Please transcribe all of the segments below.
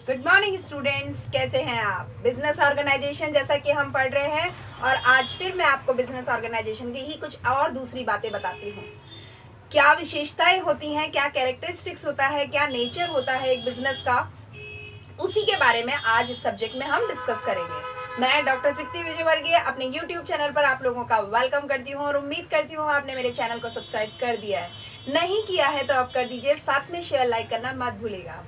Good morning students, कैसे हैं आप। बिजनेस ऑर्गेनाइजेशन जैसा कि हम पढ़ रहे हैं और आज फिर मैं आपको बिजनेस ऑर्गेनाइजेशन की ही कुछ और दूसरी बातें बताती हूँ। क्या विशेषताएं होती हैं, क्या कैरेक्टरिस्टिक्स होता है, क्या नेचर होता है एक बिजनेस का, उसी के बारे में आज इस सब्जेक्ट में हम डिस्कस करेंगे। मैं डॉक्टर तृप्ति विजयवर्गीय अपने यूट्यूब चैनल पर आप लोगों का वेलकम करती हूँ और उम्मीद करती हूँ आपने मेरे चैनल को सब्सक्राइब कर दिया है। नहीं किया है तो आप कर दीजिए, साथ में शेयर लाइक करना मत भूलिएगा।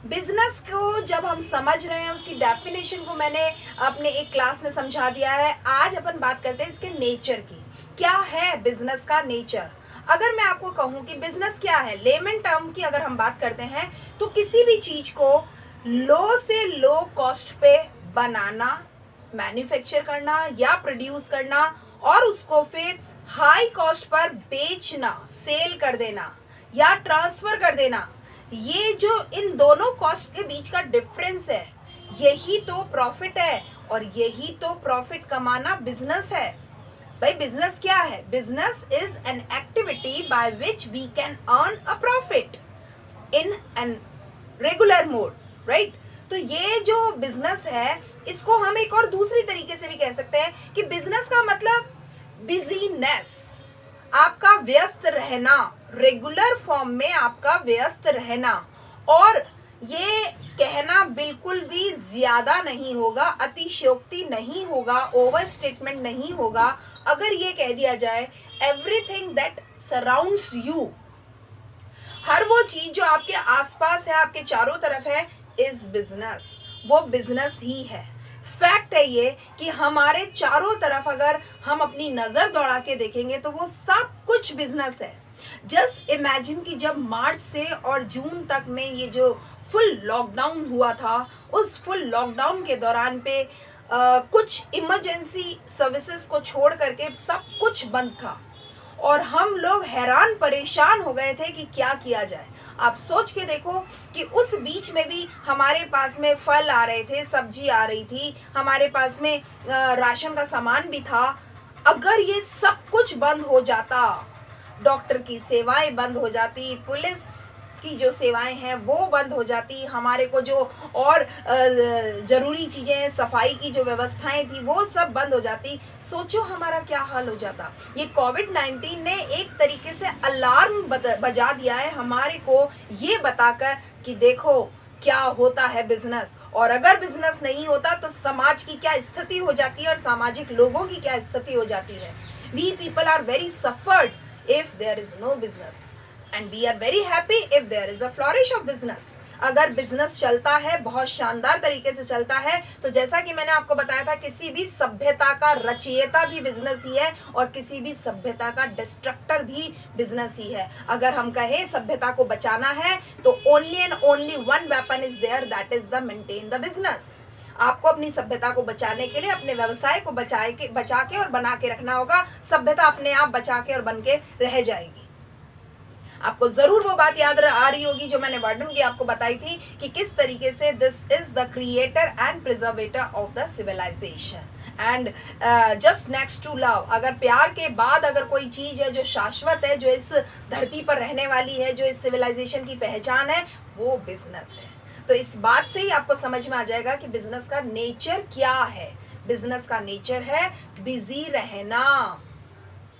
बिजनेस को जब हम समझ रहे हैं, उसकी डेफिनेशन को मैंने अपने एक क्लास में समझा दिया है। आज अपन बात करते हैं इसके नेचर की। क्या है बिजनेस का नेचर। अगर मैं आपको कहूं कि बिजनेस क्या है, लेमन टर्म की अगर हम बात करते हैं तो किसी भी चीज को लो से लो कॉस्ट पे बनाना, मैन्युफैक्चर करना या प्रोड्यूस करना और उसको फिर हाई कॉस्ट पर बेचना, सेल कर देना या ट्रांसफर कर देना। ये जो इन दोनों कॉस्ट के बीच का डिफरेंस है, यही तो प्रॉफिट है और यही तो प्रॉफिट कमाना बिजनेस है। भाई बिजनेस क्या है? Business is an activity by which we can earn a profit in an regular mode, right. तो ये जो बिजनेस है, इसको हम एक और दूसरी तरीके से भी कह सकते हैं कि बिजनेस का मतलब बिजीनेस, आपका व्यस्त रहना, रेगुलर फॉर्म में आपका व्यस्त रहना। और ये कहना बिल्कुल भी ज्यादा नहीं होगा, अतिशयोक्ति नहीं होगा, ओवर स्टेटमेंट नहीं होगा अगर ये कह दिया जाए एवरीथिंग दैट सराउंड्स यू, हर वो चीज जो आपके आसपास है, आपके चारों तरफ है, इज बिजनेस। वो बिजनेस ही है। फैक्ट है ये कि हमारे चारों तरफ अगर हम अपनी नजर दौड़ा के देखेंगे तो वो सब कुछ बिजनेस है। जस्ट इमेजिन कि जब मार्च से और जून तक में ये जो फुल लॉकडाउन हुआ था, उस फुल लॉकडाउन के दौरान पे कुछ इमरजेंसी सर्विसेज को छोड़ करके सब कुछ बंद था और हम लोग हैरान परेशान हो गए थे कि क्या किया जाए। आप सोच के देखो कि उस बीच में भी हमारे पास में फल आ रहे थे, सब्जी आ रही थी, हमारे पास में राशन का सामान भी था। अगर ये सब कुछ बंद हो जाता, डॉक्टर की सेवाएं बंद हो जाती, पुलिस की जो सेवाएं हैं वो बंद हो जाती, हमारे को जो और ज़रूरी चीज़ें, सफाई की जो व्यवस्थाएं थी वो सब बंद हो जाती, सोचो हमारा क्या हाल हो जाता। ये कोविड-19 ने एक तरीके से अलार्म बजा दिया है हमारे को, ये बताकर कि देखो क्या होता है बिजनेस। और अगर बिजनेस नहीं होता तो समाज की क्या स्थिति हो जाती है और सामाजिक लोगों की क्या स्थिति हो जाती है। We people are very suffered if there is no business and we are very happy if there is a flourish of business. अगर बिजनेस चलता है, बहुत शानदार तरीके से चलता है, तो जैसा कि मैंने आपको बताया था, किसी भी सभ्यता का रचयिता भी बिजनेस ही है और किसी भी सभ्यता का डिस्ट्रक्टर भी बिजनेस ही है। अगर हम कहें सभ्यता को बचाना है तो only and only one weapon is there, that is the maintain the business. आपको अपनी सभ्यता को बचाने के लिए अपने व्यवसाय को बचा के और बना के रखना होगा। सभ्यता अपने आप बचा के और बन के रह जाएगी। आपको जरूर वो बात याद आ रही होगी जो मैंने वर्णन की आपको बताई थी कि किस तरीके से this is the creator and preserver of the civilization and just next to love. अगर प्यार के बाद अगर कोई चीज है जो शाश्वत है, जो इस धरती पर रहने वाली है, जो इस सिविलाइजेशन की पहचान है, वो बिजनेस है। तो इस बात से ही आपको समझ में आ जाएगा कि बिजनेस का नेचर क्या है। बिजनेस का नेचर है बिजी रहना,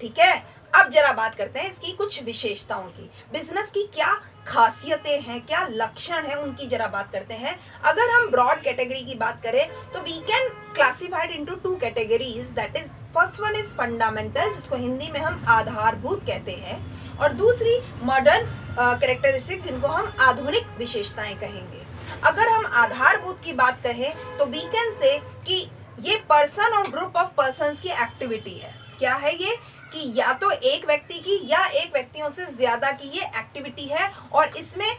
ठीक है। अब जरा बात करते हैं इसकी कुछ विशेषताओं की। बिजनेस की क्या खासियतें हैं, क्या लक्षण हैं, उनकी जरा बात करते हैं। अगर हम ब्रॉड कैटेगरी की बात करें तो we can classified into two categories, that is first one is fundamental, जिसको हिंदी में हम आधारभूत कहते हैं, और दूसरी मॉडर्न कैरेक्टरिस्टिक्स, जिनको हम आधुनिक विशेषताएं कहेंगे। अगर हम आधारभूत की बात कहें तो वी कैन से कि ये पर्सन और ग्रुप ऑफ पर्संस की एक्टिविटी है। क्या है ये? कि या तो एक व्यक्ति की या एक व्यक्तियों से ज्यादा की ये एक्टिविटी है। और इसमें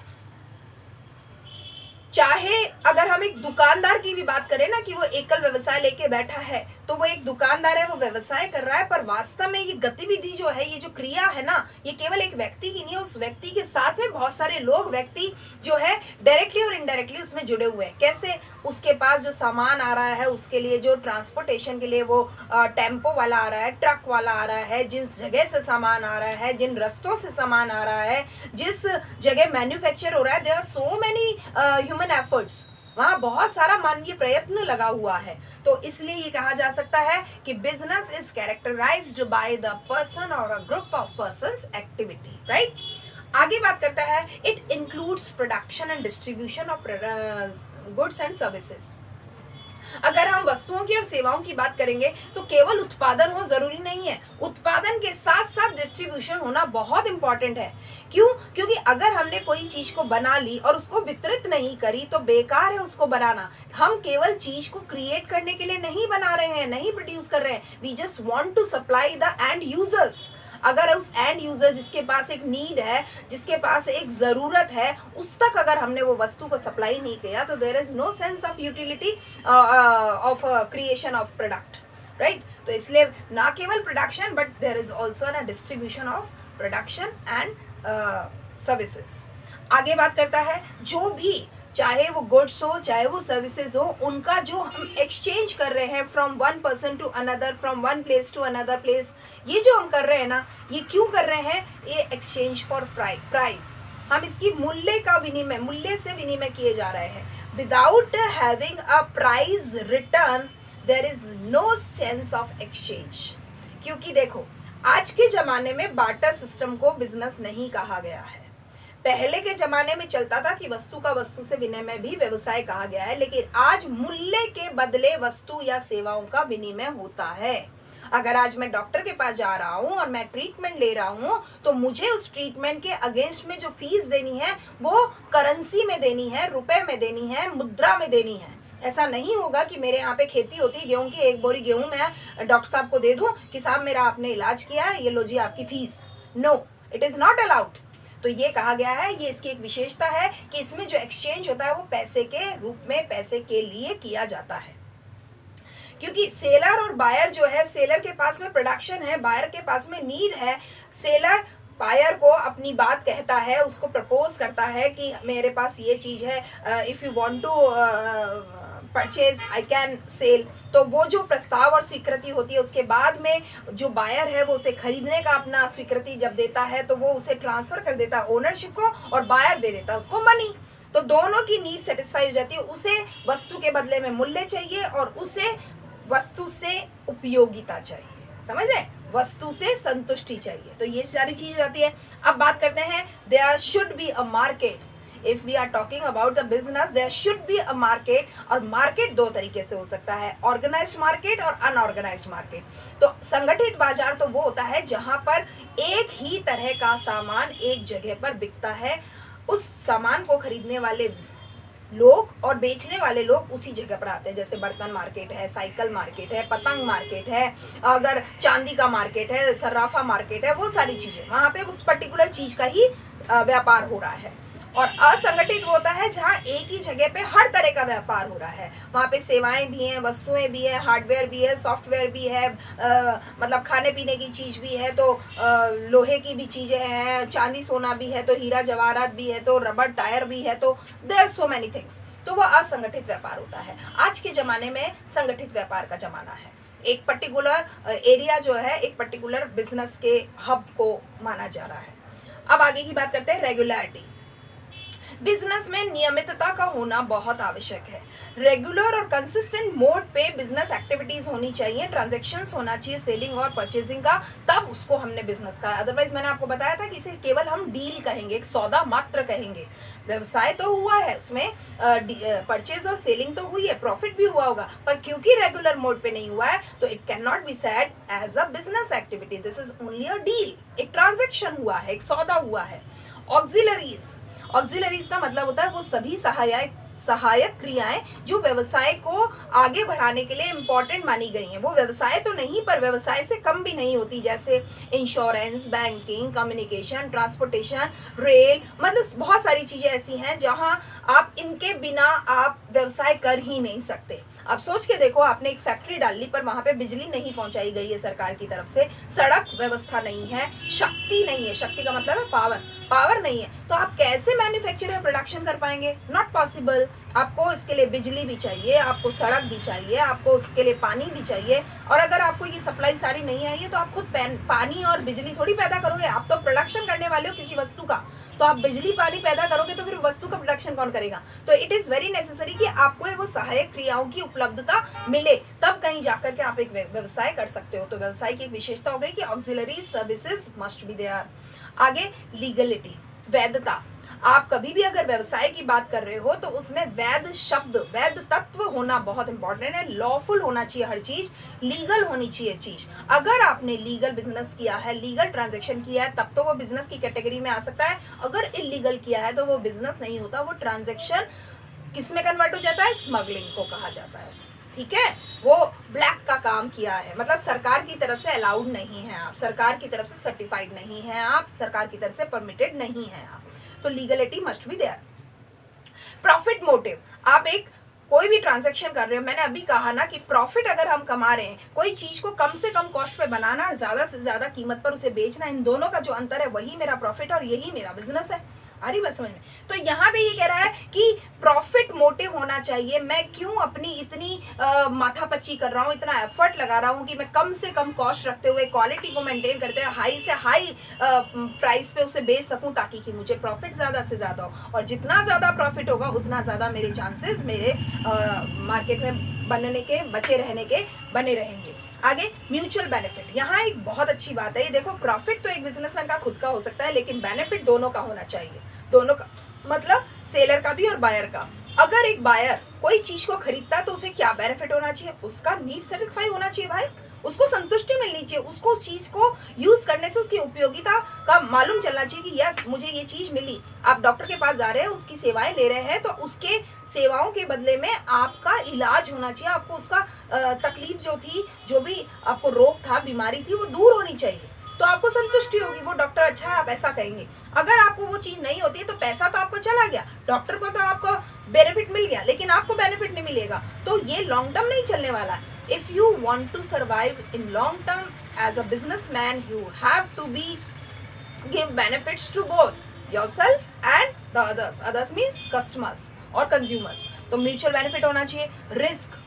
चाहे अगर हम एक दुकानदार की भी बात करें ना, कि वो एकल व्यवसाय लेके बैठा है, तो वो एक दुकानदार है, वो व्यवसाय कर रहा है, पर वास्तव में ये गतिविधि जो है, ये जो क्रिया है ना, ये केवल एक व्यक्ति की नहीं है, उस व्यक्ति के साथ में बहुत सारे लोग, व्यक्ति जो है डायरेक्टली और इनडायरेक्टली उसमें जुड़े हुए हैं। कैसे? उसके पास जो सामान आ रहा है, उसके लिए जो ट्रांसपोर्टेशन के लिए वो टेम्पो वाला आ रहा है, ट्रक वाला आ रहा है, जिस जगह से सामान आ रहा है, जिन रस्तों से सामान आ रहा है, जिस जगह मैन्युफैक्चर हो रहा है, there are so many human efforts. वहाँ बहुत सारा मानवीय प्रयत्न लगा हुआ है। तो इसलिए ये कहा जा सकता है कि business is characterized by the person और a group of persons activity, right. आगे बात करता है, it includes production and distribution of goods and services. अगर हम वस्तुओं की और सेवाओं की बात करेंगे तो केवल उत्पादन हो जरूरी नहीं है, उत्पादन के साथ साथ डिस्ट्रीब्यूशन होना बहुत इंपॉर्टेंट है। क्यों? क्योंकि अगर हमने कोई चीज को बना ली और उसको वितरित नहीं करी तो बेकार है उसको बनाना। हम केवल चीज को क्रिएट करने के लिए नहीं बना रहे हैं, नहीं प्रोड्यूस कर रहे हैं, we just want to supply the end users. अगर उस एंड यूजर जिसके पास एक नीड है, जिसके पास एक ज़रूरत है, उस तक अगर हमने वो वस्तु को सप्लाई नहीं किया तो there is no sense of utility of creation of product, right. तो इसलिए ना केवल production but there is also ना distribution of production and services. आगे बात करता है, जो भी चाहे वो गुड्स हो चाहे वो सर्विसेज हो, उनका जो हम एक्सचेंज कर रहे हैं from one person to another, from one place to another place, ये जो हम कर रहे हैं ना, ये क्यों कर रहे हैं? ये एक्सचेंज फॉर प्राइस, हम इसकी मूल्य का विनिमय, मूल्य से विनिमय किए जा रहे हैं। Without having a price return there is no sense of exchange. क्योंकि देखो, आज के ज़माने में बार्टर सिस्टम को बिजनेस नहीं कहा गया है। पहले के जमाने में चलता था कि वस्तु का वस्तु से विनिमय भी व्यवसाय कहा गया है, लेकिन आज मूल्य के बदले वस्तु या सेवाओं का विनिमय होता है। अगर आज मैं डॉक्टर के पास जा रहा हूँ और मैं ट्रीटमेंट ले रहा हूँ तो मुझे उस ट्रीटमेंट के अगेंस्ट में जो फीस देनी है वो करेंसी में देनी है, रुपए में देनी है, मुद्रा में देनी है। ऐसा नहीं होगा कि मेरे यहाँ पे खेती होती है गेहूं की, एक बोरी गेहूं मैं डॉक्टर साहब को दे दूं कि साहब मेरा आपने इलाज किया है, ये लो जी आपकी fees. No, it is not allowed. तो ये कहा गया है, ये इसकी एक विशेषता है कि इसमें जो एक्सचेंज होता है वो पैसे के रूप में, पैसे के लिए किया जाता है। क्योंकि सेलर और बायर जो है, सेलर के पास में प्रोडक्शन है, बायर के पास में नीड है। सेलर बायर को अपनी बात कहता है, उसको प्रपोज करता है कि मेरे पास ये चीज़ है, if you want to purchase I can sell. तो वो जो प्रस्ताव और स्वीकृति होती है, उसके बाद में जो बायर है वो उसे खरीदने का अपना स्वीकृति जब देता है तो वो उसे ट्रांसफर कर देता है ओनरशिप को, और बायर दे देता है उसको मनी। तो दोनों की नीड सेटिस्फाई हो जाती है। उसे वस्तु के बदले में मूल्य चाहिए और उसे वस्तु से उपयोगिता चाहिए, समझ रहे, वस्तु से संतुष्टि चाहिए। तो ये सारी चीज हो जाती है। अब बात करते हैं, there should be a market. If we are talking about the business, there should be a market। और मार्केट दो तरीके से हो सकता है, ऑर्गेनाइज्ड मार्केट और अनऑर्गेनाइज्ड मार्केट। तो संगठित बाजार तो वो होता है जहां पर एक ही तरह का सामान एक जगह पर बिकता है, उस सामान को खरीदने वाले लोग और बेचने वाले लोग उसी जगह पर आते हैं। जैसे बर्तन मार्केट है, साइकिल मार्केट है, पतंग मार्केट है, अगर चांदी का मार्केट है, सर्राफा मार्केट है, वो सारी चीज़ें वहाँ पे उस पर्टिकुलर चीज़ का ही व्यापार हो रहा है। और असंगठित होता है जहाँ एक ही जगह पे हर तरह का व्यापार हो रहा है। वहाँ पे सेवाएं भी हैं, वस्तुएं भी हैं, हार्डवेयर भी है, सॉफ्टवेयर भी है, मतलब खाने पीने की चीज़ भी है, तो लोहे की भी चीज़ें हैं, चांदी सोना भी है, तो हीरा जवाहरात भी है, तो रबर टायर भी है, तो देयर सो मैनी थिंग्स। तो वह असंगठित व्यापार होता है। आज के ज़माने में संगठित व्यापार का ज़माना है। एक पर्टिकुलर एरिया जो है एक पर्टिकुलर बिजनेस के हब को माना जा रहा है। अब आगे की बात करते हैं, रेगुलरिटी। बिजनेस में नियमितता का होना बहुत आवश्यक है। रेगुलर और कंसिस्टेंट मोड पे बिजनेस एक्टिविटीज होनी चाहिए, ट्रांजैक्शंस होना चाहिए सेलिंग और परचेजिंग का, तब उसको हमने बिजनेस कहा। अदरवाइज मैंने आपको बताया था कि इसे केवल हम डील कहेंगे, एक सौदा मात्र कहेंगे। व्यवसाय तो हुआ है, उसमें परचेज और सेलिंग तो हुई है, प्रॉफिट भी हुआ होगा, पर क्योंकि रेगुलर मोड पे नहीं हुआ है तो it can not be said as a business activity. This is only a deal, एक ट्रांजेक्शन हुआ है, एक सौदा हुआ है। ऑक्सिलरीज, ऑक्सिलरीज का मतलब होता है वो सभी सहायक क्रियाएं जो व्यवसाय को आगे बढ़ाने के लिए इम्पोर्टेंट मानी गई हैं। वो व्यवसाय तो नहीं पर व्यवसाय से कम भी नहीं होती, जैसे insurance, banking, communication, transportation, rail, मतलब बहुत सारी चीज़ें ऐसी हैं जहां आप इनके बिना आप व्यवसाय कर ही नहीं सकते। आप सोच के देखो, आपने एक फैक्ट्री डाली पर वहाँ पे बिजली नहीं पहुँचाई गई है सरकार की तरफ से, सड़क व्यवस्था नहीं है, शक्ति नहीं है, शक्ति का मतलब है पावर, पावर नहीं है, तो आप कैसे मैन्युफैक्चर या प्रोडक्शन कर पाएंगे? Not possible. आपको इसके लिए बिजली भी चाहिए, आपको सड़क भी चाहिए, आपको उसके लिए पानी भी चाहिए, और अगर आपको ये सप्लाई सारी नहीं आई है तो आप खुद पानी और बिजली थोड़ी पैदा करोगे। आप तो प्रोडक्शन करने वाले हो किसी वस्तु का, तो आप बिजली पानी पैदा करोगे तो फिर वस्तु का प्रोडक्शन कौन करेगा? तो इट इज़ वेरी नेसेसरी कि आपको वो सहायक क्रियाओं की उपलब्धता मिले, तब कहीं जाकर के आप एक व्यवसाय कर सकते हो। तो व्यवसाय की एक विशेषता हो गई कि auxiliary services must be there. आगे लीगलिटी, वैधता। आप कभी भी अगर व्यवसाय की बात कर रहे हो तो उसमें वैध शब्द, वैध तत्व होना बहुत इंपॉर्टेंट है। लॉफुल होना चाहिए हर चीज, लीगल होनी चाहिए चीज। अगर आपने लीगल बिजनेस किया है, लीगल ट्रांजैक्शन किया है, तब तो वो बिजनेस की कैटेगरी में आ सकता है। अगर इलीगल किया है तो वो बिजनेस नहीं होता, वो ट्रांजैक्शन किस में कन्वर्ट हो जाता है? स्मगलिंग को कहा जाता है। ठीक है, वो ब्लैक का काम किया है, मतलब सरकार की तरफ से अलाउड नहीं है आप, सरकार की तरफ से सर्टिफाइड नहीं है आप, सरकार की तरफ से परमिटेड नहीं है आप। तो legality must be there. Profit motive, आप एक कोई भी ट्रांजैक्शन कर रहे हो, मैंने अभी कहा ना कि प्रॉफिट अगर हम कमा रहे हैं, कोई चीज को कम से कम कॉस्ट पे बनाना और ज्यादा से ज्यादा कीमत पर उसे बेचना, इन दोनों का जो अंतर है वही मेरा प्रॉफिट और यही मेरा बिजनेस है। आ रही बात समझ में? तो यहाँ पे ये कह रहा है कि प्रॉफिट मोटिव होना चाहिए। मैं क्यों अपनी इतनी माथापच्ची कर रहा हूँ, इतना एफर्ट लगा रहा हूँ कि मैं कम से कम कॉस्ट रखते हुए, क्वालिटी को मेंटेन करते हुए हाई से हाई प्राइस पे उसे बेच सकूँ, ताकि कि मुझे प्रॉफिट ज़्यादा से ज़्यादा हो। और जितना ज़्यादा प्रॉफिट होगा उतना ज़्यादा मेरे चांसेस मेरे मार्केट में बनने के, बचे रहने के बने रहेंगे। आगे म्यूचुअल बेनिफिट, यहाँ एक बहुत अच्छी बात है। ये देखो, प्रॉफिट तो एक बिजनेसमैन का खुद का हो सकता है, लेकिन बेनिफिट दोनों का होना चाहिए। दोनों का मतलब सेलर का भी और बायर का। अगर एक बायर कोई चीज को खरीदता है तो उसे क्या बेनिफिट होना चाहिए? उसका नीड सेटिस्फाई होना चाहिए भाई, उसको संतुष्टि मिलनी चाहिए, उसको उस चीज को यूज करने से उसकी उपयोगिता का मालूम चलना चाहिए कि यस मुझे ये चीज मिली। आप डॉक्टर के पास जा रहे हैं, उसकी सेवाएं ले रहे हैं, तो उसके सेवाओं के बदले में आपका इलाज होना चाहिए, आपको उसका तकलीफ जो थी, जो भी आपको रोग था, बीमारी थी, वो दूर होनी चाहिए, तो आपको संतुष्टि होगी। वो डॉक्टर अच्छा है, आप ऐसा करेंगे। अगर आपको वो चीज नहीं होती है तो पैसा तो आपको चला गया, डॉक्टर को तो आपको बेनिफिट मिल गया, लेकिन आपको बेनिफिट नहीं मिलेगा। तो ये लॉन्ग टर्म नहीं चलने वाला है। If you want to survive in long term as a businessman, you have to be give benefits to both yourself and the others. Others means customers और कंज्यूमर्स। तो म्यूचुअल बेनिफिट होना चाहिए। Risk,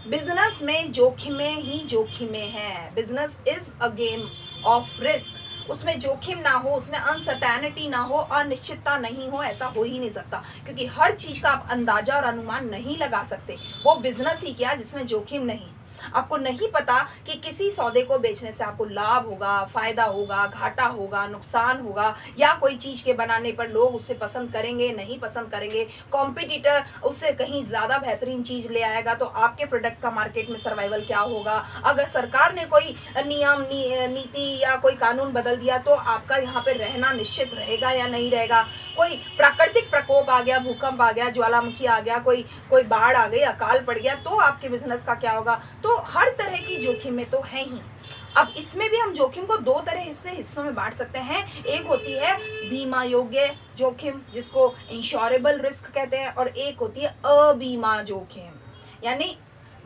business में जोखिमें ही जोखिमें हैं। Business is a game of risk. उसमें जोखिम ना हो, उसमें अनसर्टेनिटी ना हो, अनिश्चितता नहीं हो, ऐसा हो ही नहीं सकता, क्योंकि हर चीज का आप अंदाजा और अनुमान नहीं लगा सकते। वो बिजनेस ही क्या जिसमें जोखिम नहीं। आपको नहीं पता कि किसी सौदे को बेचने से आपको लाभ होगा, फायदा होगा, घाटा होगा, नुकसान होगा, या कोई चीज के बनाने पर लोग उसे पसंद करेंगे, नहीं पसंद करेंगे, कॉम्पिटिटर उससे कहीं ज्यादा बेहतरीन चीज ले आएगा, तो आपके प्रोडक्ट का मार्केट में सर्वाइवल क्या होगा। अगर सरकार ने कोई नियम नीति या कोई कानून बदल दिया तो आपका यहाँ पे रहना निश्चित रहेगा या नहीं रहेगा। कोई प्राकृतिक प्रकोप आ गया, भूकंप आ गया, ज्वालामुखी आ गया, कोई बाढ़ आ गई, अकाल पड़ गया, तो आपके बिजनेस का क्या होगा। तो हर तरह की जोखिम में तो है ही। अब इसमें भी हम जोखिम को दो तरह हिस्सों में बांट सकते हैं। एक होती है बीमा योग्य जोखिम, जिसको इंश्योरेबल रिस्क कहते हैं, और एक होती है अबीमा जोखिम, यानी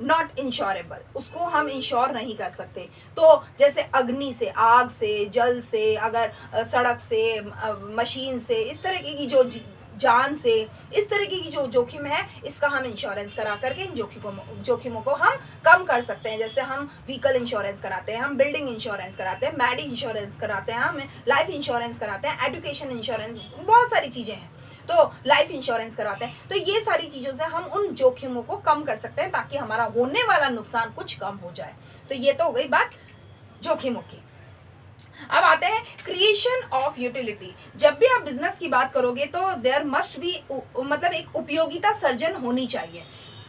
नॉट इंश्योरेबल, उसको हम इंश्योर नहीं कर सकते। तो जैसे अग्नि से, आग से, जल से, अगर सड़क से, मशीन से, इस तरह की जो जान से, इस तरीके की जो जोखिम है, इसका हम इंश्योरेंस करा करके इन जोखिमों को हम कम कर सकते हैं। जैसे हम व्हीकल इंश्योरेंस कराते हैं, हम बिल्डिंग इंश्योरेंस कराते हैं, मैडी इंश्योरेंस कराते हैं, हम लाइफ इंश्योरेंस कराते हैं, एजुकेशन इंश्योरेंस, बहुत सारी चीज़ें हैं, तो लाइफ इंश्योरेंस कराते हैं। तो ये सारी चीज़ों से हम उन जोखिमों को कम कर सकते हैं, ताकि हमारा होने वाला नुकसान कुछ कम हो जाए। तो ये तो हो गई बात जोखिमों की। अब आते हैं क्रिएशन ऑफ यूटिलिटी। जब भी आप बिजनेस की बात करोगे तो देयर मस्ट बी, मतलब एक उपयोगिता सर्जन होनी चाहिए।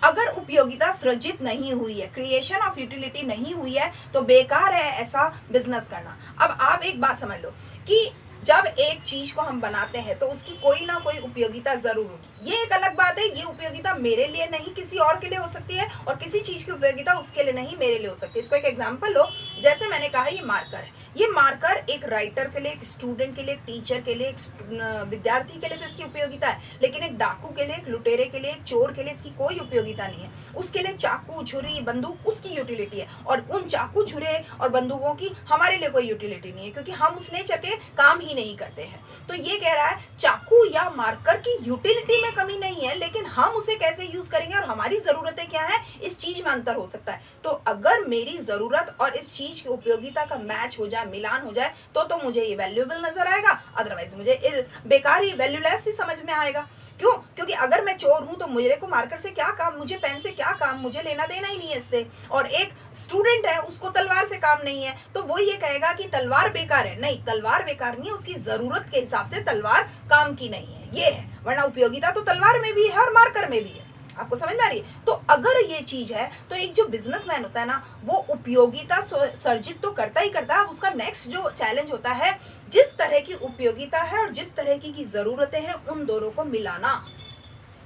अगर उपयोगिता सृजित नहीं हुई है, क्रिएशन ऑफ यूटिलिटी नहीं हुई है, तो बेकार है ऐसा बिजनेस करना। अब आप एक बात समझ लो कि जब एक चीज को हम बनाते हैं तो उसकी कोई ना कोई उपयोगिता जरूर होगी। ये एक अलग बात है, ये उपयोगिता मेरे लिए नहीं किसी और के लिए हो सकती है, और किसी चीज की उपयोगिता उसके लिए नहीं मेरे लिए हो सकती है। इसको एक एग्जांपल लो, जैसे मैंने कहा ये मार्कर है, ये मार्कर एक राइटर के लिए, एक स्टूडेंट के लिए, एक टीचर के लिए, एक विद्यार्थी के लिए तो इसकी उपयोगिता है, लेकिन एक डाकू के लिए, एक लुटेरे के लिए, एक चोर के लिए इसकी कोई उपयोगिता नहीं है। उसके लिए चाकू, छुरी, बंदूक उसकी यूटिलिटी है, और उन चाकू, छुरे और बंदूकों की हमारे लिए कोई यूटिलिटी नहीं है, क्योंकि हम उस नेचर के काम ही नहीं करते हैं। तो ये कह रहा है चाकू या मार्कर की यूटिलिटी में कमी नहीं है, लेकिन हम उसे कैसे यूज करेंगे और हमारी जरूरतें क्या है, इस चीज में अंतर हो सकता है। तो अगर मेरी जरूरत और इस चीज की उपयोगिता का मैच हो जाए, मिलान हो जाए, तो मुझे ये वैल्यूएबल नजर आएगा, अदरवाइज मुझे बेकार ही, वैल्यूलेस ही समझ में आएगा। क्यों? क्योंकि अगर मैं चोर हूं तो मेरे को मार्कर से क्या काम, मुझे पेन से क्या काम, मुझे लेना देना ही नहीं है इससे। और एक स्टूडेंट है, उसको तलवार से काम नहीं है, तो वो ये कहेगा कि तलवार बेकार है। नहीं, तलवार बेकार नहीं है, उसकी जरूरत के हिसाब से तलवार काम की नहीं है, ये है। वरना उपयोगिता तो तलवार में भी है और मार्कर में भी है। आपको समझ में आ रही है? तो अगर ये चीज है, तो एक जो बिजनेसमैन होता है ना, वो उपयोगिता सर्जित तो करता ही करता है। उसका नेक्स्ट जो चैलेंज होता है, जिस तरह की उपयोगिता है और जिस तरह की जरूरतें हैं, उन दोनों को मिलाना,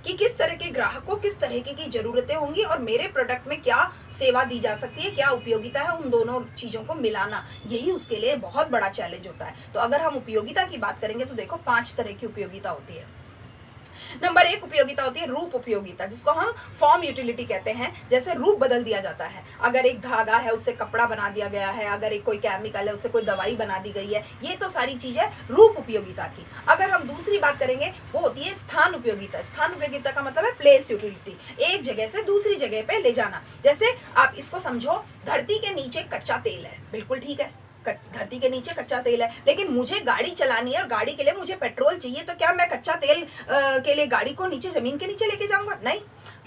कि किस तरह के ग्राहक को किस तरह की जरूरतें होंगी और मेरे प्रोडक्ट में क्या सेवा दी जा सकती है, क्या उपयोगिता है, उन दोनों चीजों को मिलाना, यही उसके लिए बहुत बड़ा चैलेंज होता है। तो अगर हम उपयोगिता की बात करेंगे तो देखो 5 तरह की उपयोगिता होती है। नंबर 1 उपयोगिता होती है रूप उपयोगिता, जिसको हम फॉर्म यूटिलिटी कहते हैं। जैसे रूप बदल दिया जाता है, अगर एक धागा है उससे कपड़ा बना दिया गया है, अगर एक कोई केमिकल है उससे कोई दवाई बना दी गई है, ये तो सारी चीज है रूप उपयोगिता की। अगर हम दूसरी बात करेंगे वो होती है स्थान उपयोगिता। स्थान उपयोगिता का मतलब है प्लेस यूटिलिटी, एक जगह से दूसरी जगह पे ले जाना। जैसे आप इसको समझो, धरती के नीचे कच्चा तेल है, बिल्कुल ठीक है, धरती के नीचे कच्चा तेल है, लेकिन मुझे गाड़ी चलानी है और गाड़ी के लिए मुझे पेट्रोल चाहिए, तो क्या मैं कच्चा तेल के लिए गाड़ी को नीचे, जमीन के नीचे लेके जाऊंगा? नहीं।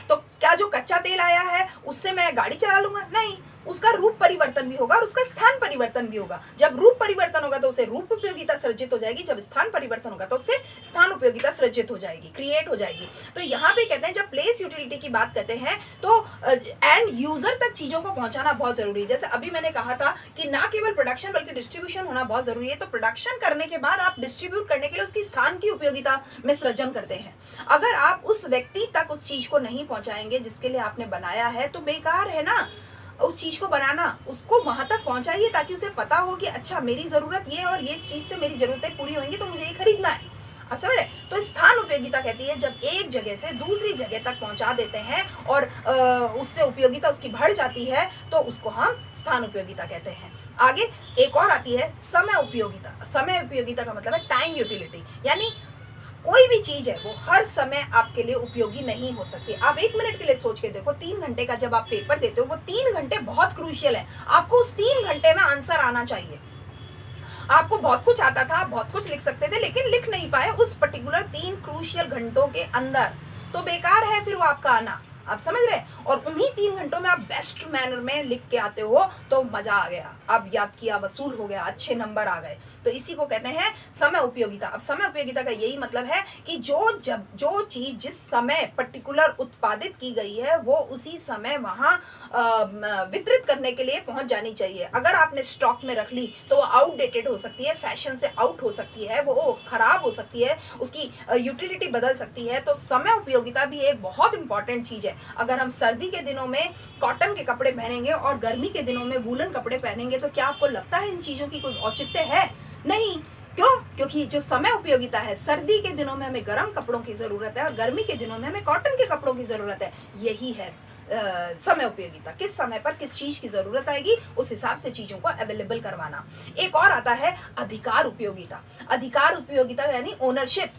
तो क्या जो कच्चा तेल आया है उससे मैं गाड़ी चला लूंगा? नहीं। उसका रूप परिवर्तन भी होगा और उसका स्थान परिवर्तन भी होगा। जब रूप परिवर्तन होगा तो उसे रूप उपयोगिता सृजित हो जाएगी, जब स्थान परिवर्तन होगा तो उससे स्थान उपयोगिता सृजित हो जाएगी, क्रिएट हो जाएगी। तो यहाँ पे कहते हैं जब प्लेस यूटिलिटी की बात करते हैं तो एंड यूजर तक चीजों को पहुंचाना बहुत जरूरी है। जैसे अभी मैंने कहा था कि ना केवल प्रोडक्शन बल्कि डिस्ट्रीब्यूशन होना बहुत जरूरी है। तो प्रोडक्शन करने के बाद आप डिस्ट्रीब्यूट करने के लिए उसकी स्थान की उपयोगिता में सृजन करते हैं। अगर आप उस व्यक्ति तक उस चीज को नहीं पहुंचाएंगे जिसके लिए आपने बनाया है तो बेकार है ना। उस चीज को बनाना, उसको वहां तक पहुंचाइए ताकि उसे पता हो कि अच्छा मेरी जरूरत ये है और ये चीज से मेरी जरूरतें पूरी होंगी तो मुझे ये खरीदना है। आप समझ रहे? तो स्थान उपयोगिता कहती है जब एक जगह से दूसरी जगह तक पहुंचा देते हैं और उससे उपयोगिता उसकी बढ़ जाती है तो उसको हम स्थान उपयोगिता कहते हैं। आगे एक और आती है समय उपयोगिता। समय उपयोगिता का मतलब है टाइम यूटिलिटी, यानी कोई भी चीज है वो हर समय आपके लिए उपयोगी नहीं हो सकती। आप 1 मिनट के लिए सोच के देखो, 3 घंटे का जब आप पेपर देते हो वो 3 घंटे बहुत क्रूशियल है। आपको उस 3 घंटे में आंसर आना चाहिए। आपको बहुत कुछ आता था, आप बहुत कुछ लिख सकते थे, लेकिन लिख नहीं पाए उस पर्टिकुलर 3 क्रूशियल घंटों के अंदर, तो बेकार है फिर वो आपका आना। आप समझ रहे हैं? और उन्हीं 3 घंटों में आप बेस्ट मैनर में लिख के आते हो तो मजा आ गया, अब याद किया वसूल हो गया, अच्छे नंबर आ गए। तो इसी को कहते हैं समय उपयोगिता। अब समय उपयोगिता का यही मतलब है कि जो चीज जिस समय पर्टिकुलर उत्पादित की गई है वो उसी समय वहां वितरित करने के लिए पहुंच जानी चाहिए। अगर आपने स्टॉक में रख ली तो वो आउटडेटेड हो सकती है, फैशन से आउट हो सकती है, वो खराब हो सकती है, उसकी यूटिलिटी बदल सकती है। तो समय उपयोगिता भी एक बहुत इंपॉर्टेंट चीज है। अगर हम सर्दी के दिनों में कॉटन के कपड़े पहनेंगे और गर्मी के दिनों में वूलन कपड़े पहनेंगे तो क्या आपको लगता है इन चीजों की कोई औचित्य है? नहीं। क्यों? क्योंकि जो समय उपयोगिता है, सर्दी के दिनों में हमें गर्म कपड़ों की जरूरत है और गर्मी के दिनों में हमें कॉटन के कपड़ों की जरूरत है। यही है समय उपयोगिता। किस समय पर किस चीज की जरूरत आएगी उस हिसाब से चीजों को अवेलेबल करवाना। एक और आता है अधिकार उपयोगिता। अधिकार उपयोगिता यानी ओनरशिप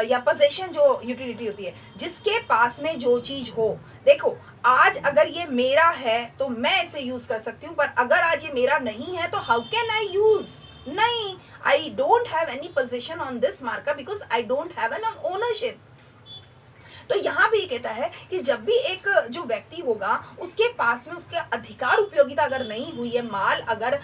या पोजेशन जो यूटिलिटी होती है, जिसके पास में जो चीज हो। देखो आज अगर ये मेरा है तो मैं इसे यूज कर सकती हूँ, पर अगर आज ये मेरा नहीं है तो हाउ कैन आई यूज? नहीं, I don't have any possession on this marker because I don't have an ownership. तो यहाँ भी ये कहता है कि जब भी एक जो व्यक्ति होगा उसके पास में उसके अधिकार उपयोगिता अगर नहीं हुई है, माल अगर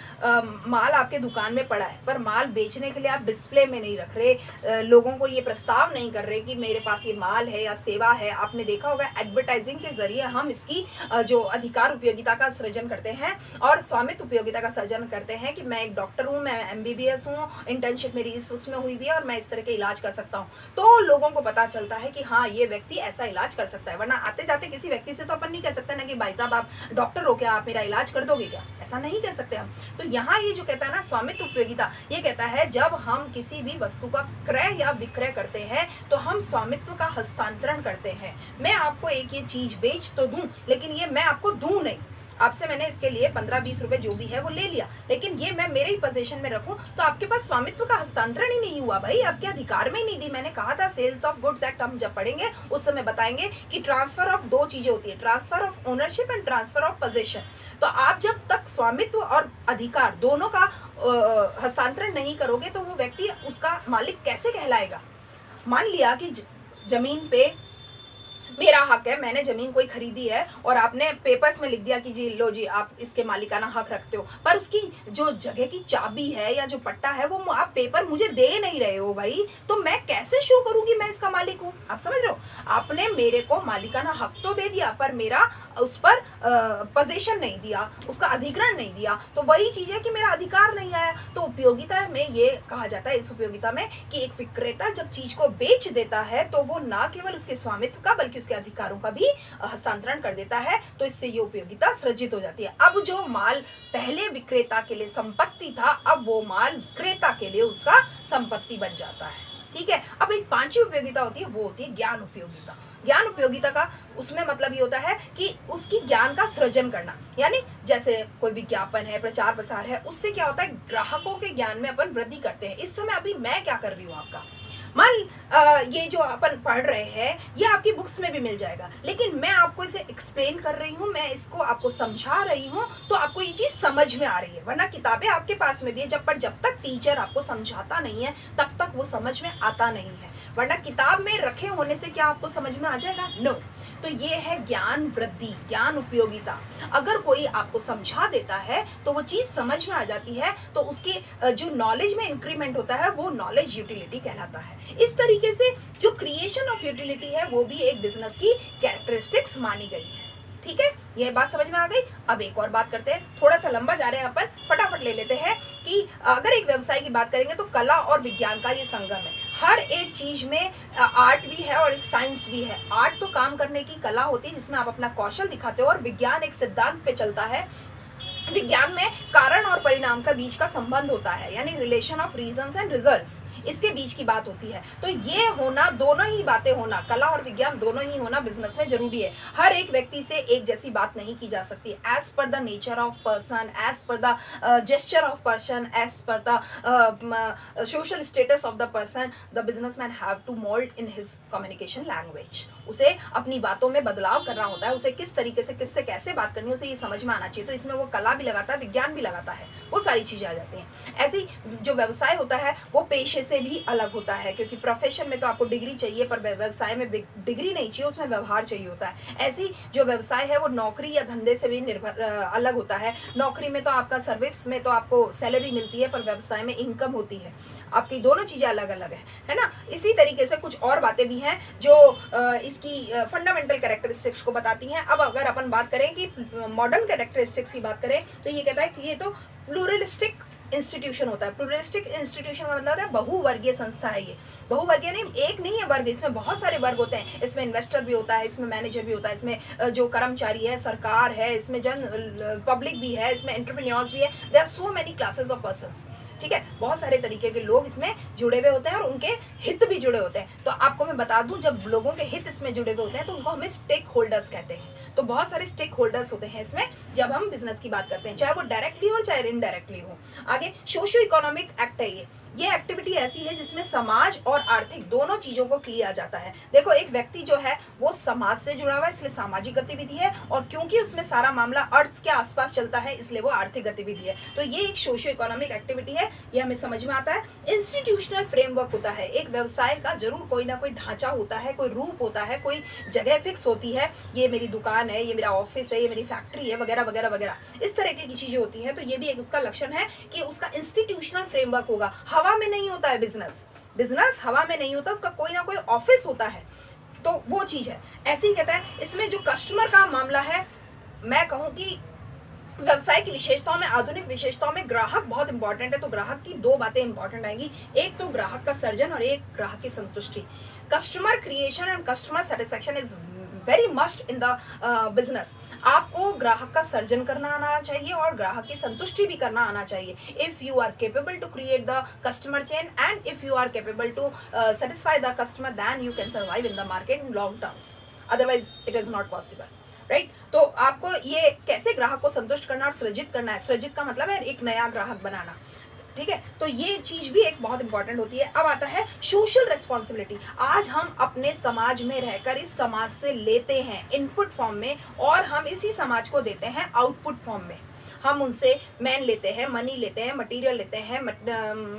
माल आपके दुकान में पड़ा है पर माल बेचने के लिए आप डिस्प्ले में नहीं रख रहे, लोगों को ये प्रस्ताव नहीं कर रहे कि मेरे पास ये माल है या सेवा है। आपने देखा होगा एडवर्टाइजिंग के जरिए हम इसकी जो अधिकार उपयोगिता का सृजन करते हैं और स्वामित्व उपयोगिता का सृजन करते हैं कि मैं एक डॉक्टर हूँ, मैं MBBS हूँ, इंटर्नशिप मेरी उसमें हुई भी है और मैं इस तरह के इलाज कर सकता हूँ। तो लोगों को पता चलता है कि हाँ ये व्यक्ति ऐसा इलाज कर सकता है। वरना आते जाते किसी व्यक्ति से तो अपन नहीं कह सकते ना कि भाई साहब आप डॉक्टर हो क्या, आप मेरा इलाज कर दोगे क्या, ऐसा नहीं कह सकते हम। तो यहाँ ये जो कहता है ना स्वामित्व उपयोगिता, ये कहता है जब हम किसी भी वस्तु का क्रय या विक्रय करते हैं तो हम स्वामित्व का हस्तांतरण करते हैं। मैं आपको एक ये चीज बेच तो दूं लेकिन ये मैं आपको दूं नहीं, आपसे मैंने इसके लिए 15-20 रुपए जो भी है वो ले लिया, लेकिन ये मैं मेरे ही पोजीशन में रखूं तो आपके पास स्वामित्व का हस्तांतरण ही नहीं हुआ भाई, आपके अधिकार में ही नहीं दी। मैंने कहा था सेल्स ऑफ गुड्स एक्ट हम जब पढ़ेंगे उस समय बताएंगे कि ट्रांसफर ऑफ दो चीजें होती है, transfer of ownership and transfer of position. तो आप जब तक स्वामित्व और अधिकार दोनों का हस्तांतरण नहीं करोगे तो वो व्यक्ति उसका मालिक कैसे कहलाएगा। मान लिया कि जमीन पे मेरा हक है, मैंने जमीन कोई खरीदी है और आपने पेपर्स में लिख दिया कि जी लो जी आप इसके मालिकाना हक रखते हो, पर उसकी जो जगह की चाबी है या जो पट्टा है वो आप पेपर मुझे दे नहीं रहे हो भाई, तो मैं कैसे शो करूंगी मैं इसका मालिक हूँ। आप समझ रहे हो, आपने मेरे को मालिकाना हक तो दे दिया पर मेरा उस पर पोजीशन नहीं दिया, उसका अधिग्रहण नहीं दिया, तो वही चीज है कि मेरा अधिकार नहीं आया। तो उपयोगिता में ये कहा जाता है, इस उपयोगिता में, कि एक विक्रेता जब चीज को बेच देता है तो वो ना केवल उसके स्वामित्व का बल्कि उसके अधिकारों का भी हस्तांतरण कर देता है। तो इससे ये उपयोगिता सृजित हो जाती है। अब जो माल पहले विक्रेता के लिए संपत्ति था, अब वो माल विक्रेता के लिए उसका संपत्ति बन जाता है। ठीक है। अब एक पांचवी उपयोगिता होती है, वो होती है ज्ञान उपयोगिता। ज्ञान उपयोगिता का उसमें मतलब ये होता है कि उसकी ज्ञान का सृजन करना, यानी जैसे कोई विज्ञापन है, प्रचार प्रसार है, उससे क्या होता है ग्राहकों के ज्ञान में अपन वृद्धि करते हैं। इस समय अभी मैं क्या कर रही हूँ, आपका मान ये जो अपन पढ़ रहे हैं ये आपकी बुक्स में भी मिल जाएगा, लेकिन मैं आपको इसे एक्सप्लेन कर रही हूँ, मैं इसको आपको समझा रही हूँ तो आपको ये चीज समझ में आ रही है। वरना किताबें आपके पास में भी है, जब तक टीचर आपको समझाता नहीं है तब तक वो समझ में आता नहीं है। वरना किताब में रखे होने से क्या आपको समझ में आ जाएगा? नो। तो ये है ज्ञान वृद्धि, ज्ञान उपयोगिता। अगर कोई आपको समझा देता है तो वो चीज समझ में आ जाती है, तो उसके जो नॉलेज में इंक्रीमेंट होता है वो नॉलेज यूटिलिटी कहलाता है। इस तरीके से जो क्रिएशन ऑफ यूटिलिटी है वो भी एक बिजनेस की कैरेक्टरिस्टिक्स मानी गई है। ठीक है, ये बात समझ में आ गई। अब एक और बात करते हैं, थोड़ा सा लंबा जा रहे हैं अपन, फटाफट ले लेते हैं कि अगर एक व्यवसाय की बात करेंगे तो कला और विज्ञान का ये संगम है। हर एक चीज में आर्ट भी है और एक साइंस भी है। आर्ट तो काम करने की कला होती है जिसमें आप अपना कौशल दिखाते हो, और विज्ञान एक सिद्धांत पे चलता है। विज्ञान में कारण और परिणाम का बीच का संबंध होता है, यानी relation of reasons and results, इसके बीच की बात होती है। तो ये होना, दोनों ही बातें होना, कला और विज्ञान दोनों ही होना बिजनेस में जरूरी है। हर एक व्यक्ति से एक जैसी बात नहीं की जा सकती। As per the nature of person, as per the gesture of person, as per the social status of the person, the businessman have to mould in his communication language. उसे अपनी बातों में बदलाव करना होता है, उसे किस तरीके से किससे कैसे बात करनी है उसे ये समझ में आना चाहिए। तो इसमें वो कला भी लगाता है, विज्ञान भी लगाता है, वो सारी चीजें आ जाती हैं। ऐसी जो व्यवसाय होता है वो पेशे से भी अलग होता है, क्योंकि प्रोफेशन में तो आपको डिग्री चाहिए पर व्यवसाय में डिग्री नहीं चाहिए, उसमें व्यवहार चाहिए होता है। ऐसी जो व्यवसाय है वो नौकरी या धंधे से भी निर्भर अलग होता है। नौकरी में तो आपका सर्विस में तो आपको सैलरी मिलती है, पर व्यवसाय में इनकम होती है। आपकी दोनों चीजें अलग अलग है ना। इसी तरीके से कुछ और बातें भी हैं जो इसकी फंडामेंटल कैरेक्टरिस्टिक्स को बताती हैं। अब अगर अपन बात करें कि मॉडर्न कैरेक्टरिस्टिक्स की बात करें तो ये कहता है कि ये तो प्लूरलिस्टिक इंस्टीट्यूशन होता है। प्लूरलिस्टिक इंस्टीट्यूशन का मतलब होता है बहुवर्गीय संस्था है। ये बहुवर्गीय नहीं, एक नहीं है वर्ग, इसमें बहुत सारे वर्ग होते हैं। इसमें इन्वेस्टर भी होता है, इसमें मैनेजर भी होता है, इसमें जो कर्मचारी है, सरकार है, इसमें पब्लिक भी है, इसमें एंटरप्रेन्योर्स भी है। There are so many classes of persons. ठीक है, बहुत सारे तरीके के लोग इसमें जुड़े हुए होते हैं और उनके हित भी जुड़े होते हैं। तो आपको मैं बता दूं, जब लोगों के हित इसमें जुड़े हुए होते हैं तो उनको हमें स्टेक होल्डर्स कहते हैं। तो बहुत सारे स्टेक होल्डर्स होते हैं इसमें जब हम बिजनेस की बात करते हैं, चाहे वो डायरेक्टली हो चाहे इनडायरेक्टली हो। आगे सोशियो इकोनॉमिक एक्ट है ये। ये एक्टिविटी ऐसी है जिसमें समाज और आर्थिक दोनों चीजों को किया जाता है। देखो, एक व्यक्ति जो है वो समाज से जुड़ा हुआ है, इसलिए सामाजिक गतिविधि है, और क्योंकि उसमें सारा मामला अर्थ के आसपास चलता है इसलिए वो आर्थिक गतिविधि है। तो ये एक सोशियो इकोनॉमिक एक्टिविटी है, ये हमें समझ में आता है। इंस्टीट्यूशनल फ्रेमवर्क होता है, एक व्यवसाय का जरूर कोई ना कोई ढांचा होता है, कोई रूप होता है, कोई जगह फिक्स होती है, ये मेरी दुकान है, ये मेरा ऑफिस है, ये मेरी फैक्ट्री है, वगैरह वगैरह वगैरह, इस तरह की चीजें होती हैं। तो ये भी एक उसका लक्षण है कि उसका इंस्टीट्यूशनल फ्रेमवर्क होगा। हवा में नहीं होता है बिजनेस हवा में नहीं होता, उसका कोई ना कोई ऑफिस होता है, तो वो चीज है। ऐसे ही कहता है इसमें जो कस्टमर का मामला है, मैं कहूँ कि व्यवसाय की विशेषताओं में, आधुनिक विशेषताओं में ग्राहक बहुत इंपॉर्टेंट है। तो ग्राहक की दो बातें इंपॉर्टेंट आएंगी, एक तो ग्राहक का सर्जन और एक ग्राहक की संतुष्टि। Customer creation and customer satisfaction is very must in the business. आपको ग्राहक का सर्जन करना आना चाहिए और ग्राहक की संतुष्टि भी करना आना चाहिए। If you are capable to create the customer chain and if you are capable to satisfy the customer, then you can survive in the market in long terms, otherwise it is not possible, right. तो आपको ये कैसे ग्राहक को संतुष्ट करना और सृजित करना है, सृजित का मतलब है एक नया ग्राहक बनाना, ठीक है। तो ये चीज भी एक बहुत इंपॉर्टेंट होती है। अब आता है सोशल रिस्पॉन्सिबिलिटी। आज हम अपने समाज में रहकर इस समाज से लेते हैं इनपुट फॉर्म में और हम इसी समाज को देते हैं आउटपुट फॉर्म में। हम उनसे मैन लेते हैं, मनी लेते हैं, मटेरियल लेते हैं,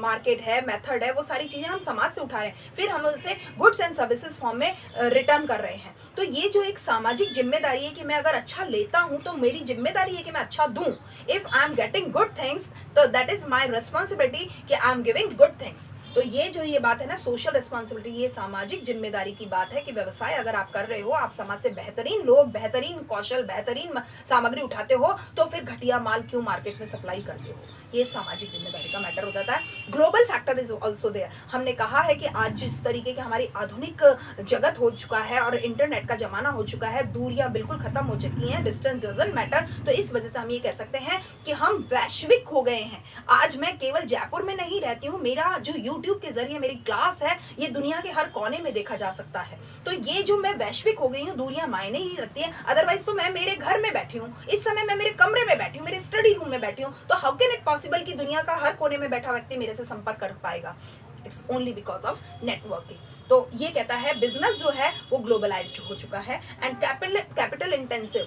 मार्केट है, मेथड है, वो सारी चीजें हम समाज से उठा रहे हैं, फिर हम उसे गुड्स एंड सर्विसेज फॉर्म में रिटर्न कर रहे हैं। तो ये जो एक सामाजिक जिम्मेदारी है कि मैं अगर अच्छा लेता हूं तो मेरी जिम्मेदारी है कि मैं अच्छा दूं। If I am getting good things तो दैट इज माई रिस्पॉन्सिबिलिटी कि I am giving good things. तो ये बात है ना, सोशल रिस्पॉन्सिबिलिटी, ये सामाजिक जिम्मेदारी की बात है कि व्यवसाय अगर आप कर रहे हो, आप समाज से बेहतरीन लोग, बेहतरीन कौशल, बेहतरीन सामग्री उठाते हो, तो फिर घटिया माल क्यों मार्केट में सप्लाई करते हो। ये सामाजिक जिम्मेदारी का मैटर हो जाता है। Global factor is also there. हमने कहा है कि आज जिस तरीके की हमारी आधुनिक जगत हो चुका है और इंटरनेट का जमाना हो चुका है, दूरियां बिल्कुल खत्म हो चुकी हैं, डिस्टेंस डजंट मैटर। तो इस वजह से हम ये कह सकते हैं कि हम वैश्विक हो गए हैं। आज मैं केवल जयपुर में नहीं रहती हूँ, मेरा जो यूट्यूब के जरिए मेरी क्लास है ये दुनिया के हर कोने में देखा जा सकता है। तो ये जो मैं वैश्विक हो गई हूँ, दूरियां मायने ही नहीं रखती है। अदरवाइज तो मैं मेरे घर में बैठी हूँ, इस समय मैं मेरे कमरे में बैठी हूँ, मेरे स्टडी रूम में बैठी हूँ, तो हाउ कैन इट पॉसिबल कि दुनिया का हर कोने में बैठा व्यक्ति मेरे से संपर्क कर पाएगा? It's only because of networking. तो ये कहता है बिजनेस जो है वो ग्लोबलाइज्ड हो चुका है एंड कैपिटल इंटेंसिव।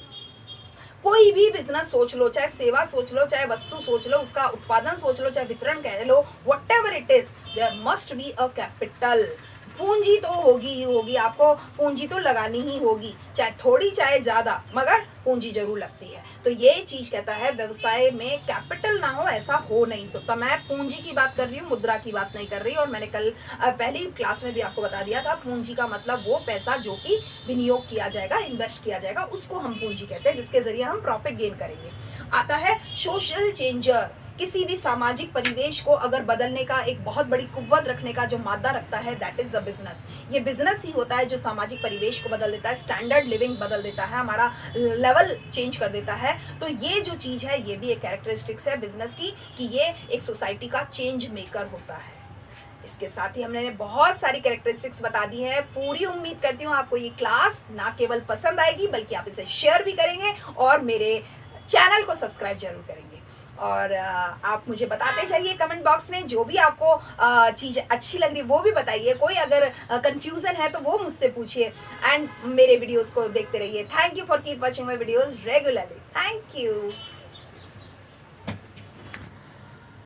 कोई भी बिजनेस सोच लो, चाहे सेवा सोच लो, चाहे वस्तु सोच लो, उसका उत्पादन सोच लो, चाहे वितरण कह लो, whatever it is, there must be a capital. पूंजी तो होगी ही होगी, आपको पूंजी तो लगानी ही होगी, चाहे थोड़ी चाहे ज्यादा, मगर पूंजी जरूर लगती है। तो ये चीज कहता है व्यवसाय में कैपिटल ना हो ऐसा हो नहीं सकता। मैं पूंजी की बात कर रही हूँ, मुद्रा की बात नहीं कर रही। और मैंने कल पहली क्लास में भी आपको बता दिया था, पूंजी का मतलब वो पैसा जो कि विनियोग किया जाएगा, इन्वेस्ट किया जाएगा, उसको हम पूंजी कहते हैं, जिसके जरिए हम प्रॉफिट गेन करेंगे। आता है सोशल चेंजर। किसी भी सामाजिक परिवेश को अगर बदलने का, एक बहुत बड़ी कुव्वत रखने का जो मादा रखता है, दैट इज द बिजनेस। ये बिजनेस ही होता है जो सामाजिक परिवेश को बदल देता है, स्टैंडर्ड लिविंग बदल देता है, हमारा लेवल चेंज कर देता है। तो ये जो चीज है ये भी एक कैरेक्टरिस्टिक्स है बिजनेस की, कि ये एक सोसाइटी का चेंज मेकर होता है। इसके साथ ही हमने बहुत सारी कैरेक्टरिस्टिक्स बता दी है। पूरी उम्मीद करती हूँ आपको ये क्लास ना केवल पसंद आएगी बल्कि आप इसे शेयर भी करेंगे और मेरे चैनल को सब्सक्राइब जरूर करेंगे। और आप मुझे बताते जाइए कमेंट बॉक्स में, जो भी आपको चीज़ अच्छी लग रही है वो भी बताइए। कोई अगर कंफ्यूजन है तो वो मुझसे पूछिए एंड मेरे वीडियोस को देखते रहिए। Thank you for keep watching my videos regularly. Thank you.